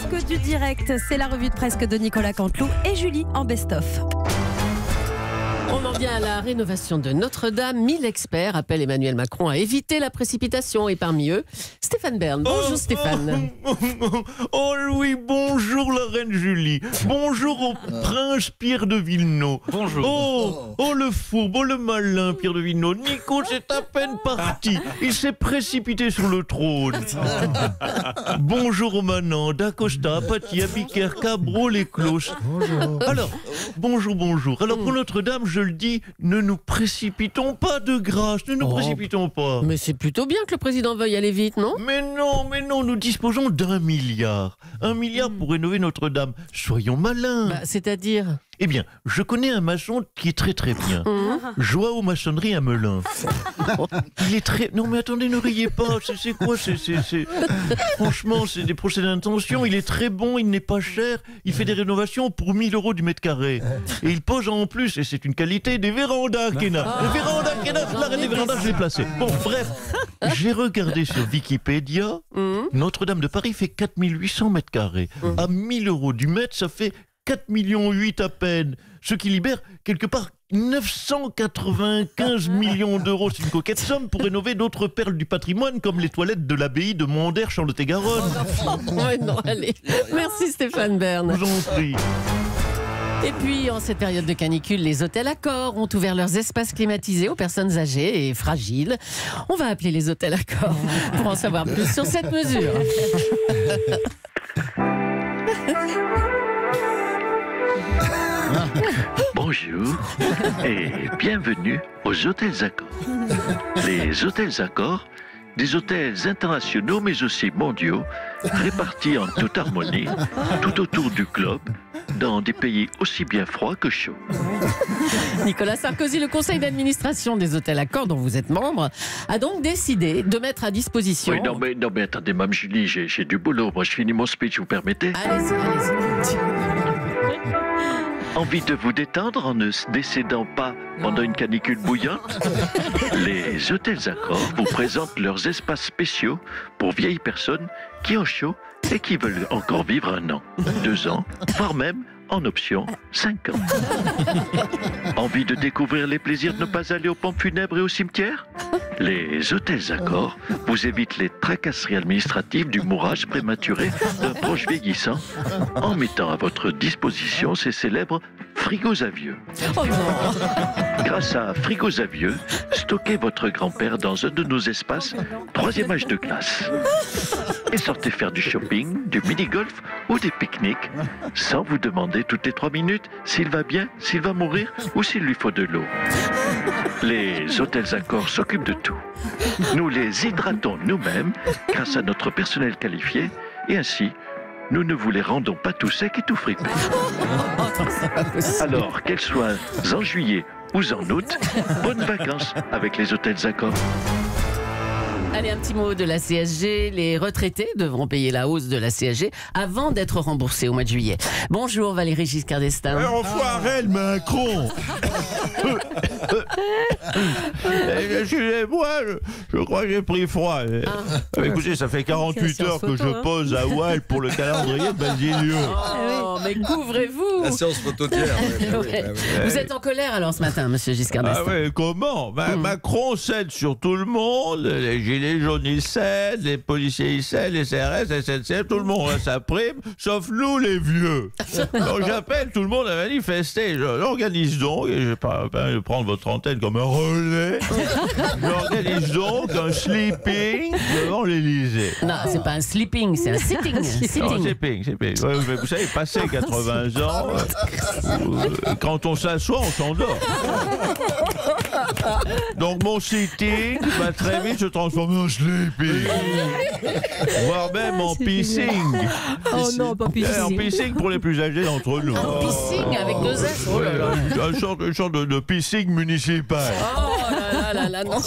que du direct. C'est la revue de presse de Nicolas Canteloup et Julie en best-of. On en vient à la rénovation de Notre-Dame. 1000 experts appellent Emmanuel Macron à éviter la précipitation. Et parmi eux, Stéphane Bern. Bonjour Stéphane. Oh oui, bonjour la reine Julie. Bonjour au prince Pierre de Villeneuve. Bonjour. Oh le fourbe, oh le malin Pierre de Villeneuve. Nico c'est à peine parti. Il s'est précipité sur le trône. Bonjour aux manants, d'Acosta, Paty, Abiker, Cabro, les cloches. Alors, bonjour. Alors pour Notre-Dame, je le dis, ne nous précipitons pas de grâce, ne nous précipitons pas. Mais c'est plutôt bien que le président veuille aller vite, non? Mais non, nous disposons d'1 milliard. 1 milliard pour rénover Notre-Dame. Soyons malins. C'est-à-dire? Eh bien, je connais un maçon qui est très bien. Joao Maçonnerie à Melun. Il est très... Non mais attendez, ne riez pas. C'est quoi Franchement, c'est des procédés d'intention. Il est très bon, il n'est pas cher. Il fait des rénovations pour 1000 € du mètre carré. Et il pose en plus, et c'est une qualité, des vérandas Kena. Les vérandas Kena, l'arrêt des vérandas, je l'ai placé. Bon, bref, j'ai regardé sur Wikipédia. Notre-Dame de Paris fait 4800 mètres carrés. À 1000 € du mètre, ça fait 4,8 millions à peine, ce qui libère quelque part 995 millions d'euros. C'est une coquette somme pour rénover d'autres perles du patrimoine comme les toilettes de l'abbaye de Mondère, Charles-de-Garonne. Non, allez. Merci Stéphane Bern. Je vous en prie. Et puis, en cette période de canicule, les hôtels Accor ont ouvert leurs espaces climatisés aux personnes âgées et fragiles. On va appeler les hôtels Accor pour en savoir plus sur cette mesure. Bonjour et bienvenue aux hôtels Accor. Les hôtels Accor, des hôtels internationaux mais aussi mondiaux, répartis en toute harmonie, tout autour du globe, dans des pays aussi bien froids que chauds. Nicolas Sarkozy, le conseil d'administration des hôtels Accor dont vous êtes membre, a donc décidé de mettre à disposition... Oui, non mais attendez, Mme Julie, j'ai du boulot. Moi, je finis mon speech, vous permettez? Allez-y. Envie de vous détendre en ne décédant pas pendant une canicule bouillante? Les hôtels Accor vous présentent leurs espaces spéciaux pour vieilles personnes qui ont chaud et qui veulent encore vivre 1 an, 2 ans, voire même, en option, 5 ans. Envie de découvrir les plaisirs de ne pas aller aux pompes funèbres et au cimetière? Les hôtels Accor vous évitent les tracasseries administratives du mourage prématuré d'un proche vieillissant en mettant à votre disposition ces célèbres frigos à vieux. Oh non. Grâce à Frigos à vieux, stockez votre grand-père dans un de nos espaces 3e âge de classe. Et sortez faire du shopping, du mini-golf ou des pique-niques sans vous demander toutes les 3 minutes s'il va bien, s'il va mourir ou s'il lui faut de l'eau. Les hôtels Accor s'occupent de tout. Nous les hydratons nous-mêmes grâce à notre personnel qualifié et ainsi, nous ne vous les rendons pas tout secs et tout fripés. Alors, qu'elles soient en juillet ou en août, bonnes vacances avec les hôtels Accor. Allez, un petit mot de la CSG. Les retraités devront payer la hausse de la CSG avant d'être remboursés au mois de juillet. Bonjour Valéry Giscard d'Estaing. Enfoiré le Macron. Excusez-moi, je crois que j'ai pris froid. Écoutez, ça fait 48 heures que je pose à Wall pour le calendrier de Basilio. Oh, mais couvrez-vous. La séance phototière. Vous êtes en colère alors ce matin, monsieur Giscard d'Estaing? Ah ouais, comment? Macron cède sur tout le monde, les gilets jaunes ils cèdent, les policiers ils cèdent, les CRS, les SNCF, tout le monde a sa prime, sauf nous les vieux. Donc j'appelle tout le monde à manifester. J'organise donc, et je vais prendre votre antenne comme un relais, j'organise donc un sleeping devant l'Élysée. Non, c'est pas un sleeping, c'est un sitting. Non, sleeping. Ouais, mais vous savez, passé 80 ans, quand on s'assoit, on s'endort. Donc mon sitting va très vite se transformer en sleeping, voire même en pissing. Oh non, pas pissing. En pissing pour les plus âgés d'entre nous. Un pissing avec 2 S. Une sorte de pissing municipal. Oh là là Ah là là, non.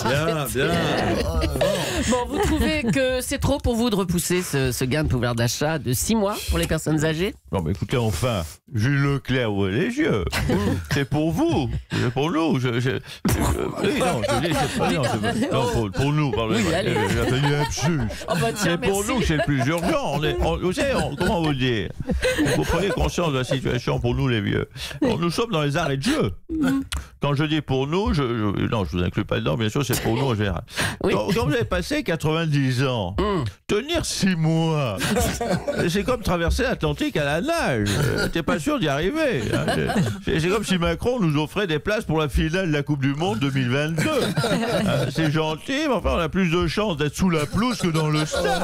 Bien. Bon, vous trouvez que c'est trop pour vous de repousser ce gain de pouvoir d'achat de 6 mois pour les personnes âgées? Non, mais écoutez, enfin, Jules Leclerc, ouvrez les yeux. C'est pour vous, c'est pour nous. Oui, non, je dis, c'est pas, non, pour nous, pardon. Oui, allez. Oh, bah, tiens, C'est pour merci. nous que c'est le plus urgent. Vous savez, comment vous dire? Vous prenez conscience de la situation pour nous, les vieux. Bon, nous sommes dans les arrêts de jeu. Quand je dis pour nous, non, je vous inclus pas dedans, bien sûr, c'est pour nous en général. Oui. Quand vous avez passé 90 ans, tenir 6 mois, c'est comme traverser l'Atlantique à la nage. T'es pas sûr d'y arriver. Hein. C'est comme si Macron nous offrait des places pour la finale de la Coupe du Monde 2022. C'est gentil, mais enfin, on a plus de chances d'être sous la pelouse que dans le stade.